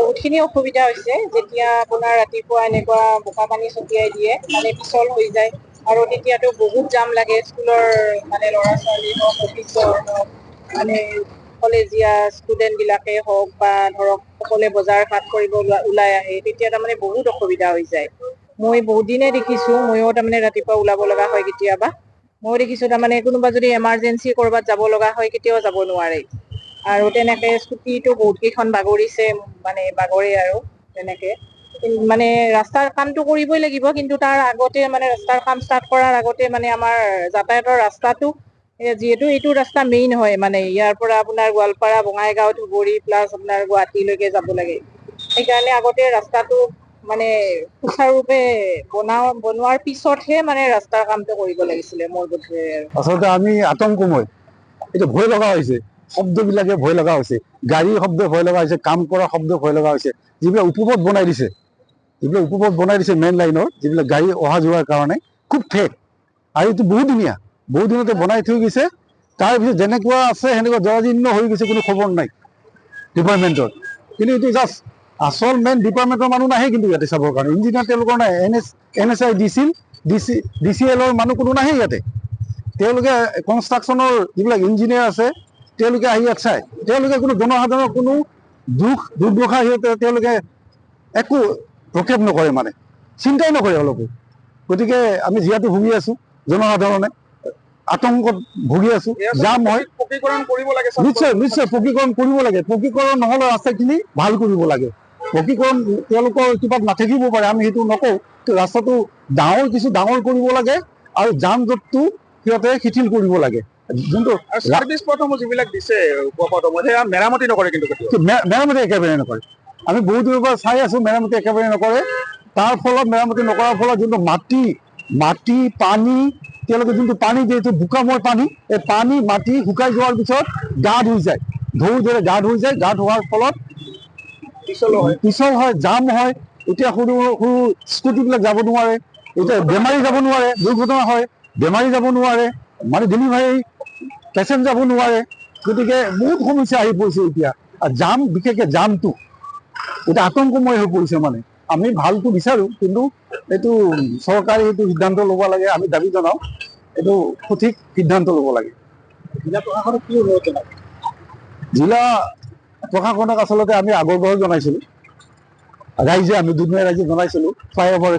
বহুতখিনি অসুবিধা হৈছে যেতিয়া আপোনাৰ ৰাতিপুৱা এনেকুৱা বোকা পানী ছটিয়াই দিয়ে মানে পিছল হৈ যায় আৰু তেতিয়াতো বহুত জাম লাগে স্কুলৰ মানে ল'ৰা ছোৱালী হওক অফিচৰ হওক মানে কলেজীয়া ষ্টুডেণ্ট বিলাকে হওক বা ধৰক সকলোৱে বজাৰ ঘাট কৰিব ওলাই আহে তেতিয়া তাৰমানে বহুত অসুবিধা হৈ যায়। মই বহুত দিনে দেখিছো, ময়ো তাৰমানে ৰাতিপুৱা ওলাব লগা হয় কেতিয়াবা। মই দেখিছো তাৰমানে কোনোবা যদি এমাৰ্জেঞ্চি কৰবাত যাব লগা হয় কেতিয়াও যাব নোৱাৰে আৰু তেনেকে স্কুটিটো বহুত কেইখন বাগৰিছে মানে বাগৰে আৰু তেনেকে মানে ৰাস্তাৰ কামটো কৰিবই লাগিব কিন্তু তাৰ আগতে মানে ৰাস্তাৰ কাম ষ্টাৰ্ট কৰাৰ আগতে মানে আমাৰ যাতায়াতৰ ৰাস্তাটো যিহেতু এইটো ৰাস্তা মেইন হয় মানে ইয়াৰ পৰা আপোনাৰ গোৱালপাৰা বঙাইগাঁও ধুবুৰী প্লাছ আপোনাৰ গুৱাহাটীলৈকে যাব লাগে সেইকাৰণে আগতে ৰাস্তাটো মানে সুচাৰুৰূপে বনোৱাৰ পিছতহে মানে ৰাস্তাৰ কামটো কৰিব লাগিছিলে মোৰ বোধে। আচলতে আমি আতংকময়, এইটো ভয় লগা হৈছে, শব্দবিলাকে ভয় লগা হৈছে, গাড়ীৰ শব্দ ভয় লগা হৈছে, কাম কৰা শব্দ ভয় লগা হৈছে। যিবিলাক উপপথ বনাই দিছে মেইন লাইনৰ যিবিলাক গাড়ী অহা যোৱাৰ কাৰণে খুব ঠেক আৰু এইটো বহুত দিনতে বনাই থৈ গৈছে। তাৰপিছত যেনেকুৱা আছে সেনেকুৱা জৰাজীৰ্ণ হৈ গৈছে, কোনো খবৰ নাই ডিপাৰ্টমেণ্টৰ। কিন্তু এইটো জাষ্ট আচল মেইন ডিপাৰ্টমেণ্টৰ মানুহ নাহে কিন্তু ইয়াতে চাবৰ কাৰণে, ইঞ্জিনিয়াৰ তেওঁলোকৰ নাই, NSI DCL মানুহ কোনো নাহে ইয়াতে। তেওঁলোকে কনষ্ট্ৰাকশ্যনৰ যিবিলাক ইঞ্জিনিয়াৰ আছে তেওঁলোকে আহি ইয়াত চায়, তেওঁলোকে কোনো জনসাধাৰণৰ কোনো দুৰ্দশা তেওঁলোকে একো প্ৰক্ষেপ নকৰে, মানে চিন্তাই নকৰে অলপো। গতিকে আমি যিহেতু ভুগি আছো, জনসাধাৰণে আতংকত ভুগি আছো, জাম হয়। নিশ্চয় পকীকৰণ কৰিব লাগে। পকীকৰণ নহ'লে ৰাস্তাখিনি ভাল কৰিব লাগে। পকীকৰণ তেওঁলোকৰ কিবা নাথাকিব পাৰে, আমি সেইটো নকওঁ। ৰাস্তাটো ডাঙৰ কৰিব লাগে আৰু যান জঁটটো সিহঁতে শিথিল কৰিব লাগে। যোনটো চাৰ্ভিছ পথসমূহ যিবিলাক দিছে সেয়া মেৰামতি নকৰে, কিন্তু মেৰামতি একেবাৰে নকৰে। আমি বহুত দিনৰ পৰা চাই আছো, মেৰামতি একেবাৰে নকৰে। তাৰ ফলত মেৰামতি নকৰাৰ ফলত যোনটো মাটি পানী তেওঁলোকে যোনটো পানী দিয়ে, এইটো বোকাময় পানী, এই পানী মাটি শুকাই যোৱাৰ পিছত গা ধুই যায়, ঢৌৰ দৰে গা ধুই যায়। গা ধোৱাৰ ফলত পিছল হয়, জাম হয়। এতিয়া সৰু সৰু স্কুটিবিলাক যাব নোৱাৰে, এতিয়া বেমাৰী যাব নোৱাৰে, দুৰ্ঘটনা হয়, বেমাৰী যাব নোৱাৰে, মানে ডেলিভাৰী পেচেণ্ট যাব নোৱাৰে। গতিকে বহুত সমস্যা আহি পৰিছে এতিয়া। আৰু জাম, বিশেষকৈ জামটো এতিয়া আতংকময় হৈ পৰিছে। মানে আমি ভালটো বিচাৰো, কিন্তু এইটো চৰকাৰে এইটো সিদ্ধান্ত ল'ব লাগে। আমি দাবী জনাওঁ, এইটো সঠিক সিদ্ধান্ত ল'ব লাগে। জিলা প্ৰশাসনক কি অনুৰোধ জনাব? জিলা প্ৰশাসনক আচলতে আমি আগৰবাৰো জনাইছিলোঁ, আমি দুধনৈ ৰাইজে জনাইছিলোঁ। ফ্লাইঅভাৰৰ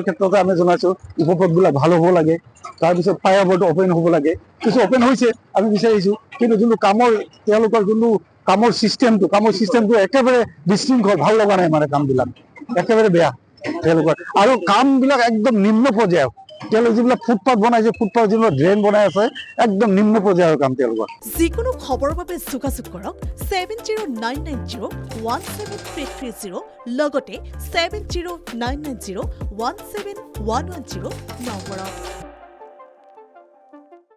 ক্ষেত্ৰতে আমি জনাইছোঁ উপপথবিলাক ভাল হ'ব লাগে, তাৰপিছত ফ্লাইঅভাৰটো অপেন হ'ব লাগে। কিছু অপেন হৈছে, আমি বিচাৰিছোঁ, কিন্তু যোনটো তেওঁলোকৰ যোনটো কামৰ চিষ্টেমটো একেবাৰে বিশৃংখল, ভাল লগা নাই। মানে কামবিলাক একেবাৰে বেয়া তেওঁলোকৰ, আৰু কামবিলাক একদম নিম্ন পৰ্যায়ৰ। তেওঁলোকে যিবিলাক ফুটপাথ বনাইছে, ফুটপাথ যিবিলাক ড্ৰেইন বনাই আছে, একদম নিম্ন পৰ্যায়ৰ কাম তেওঁলোকৰ। যিকোনো খবৰৰ বাবে যোগাযোগ কৰক 7099017330 লগতে 7099017110 নম্বৰত।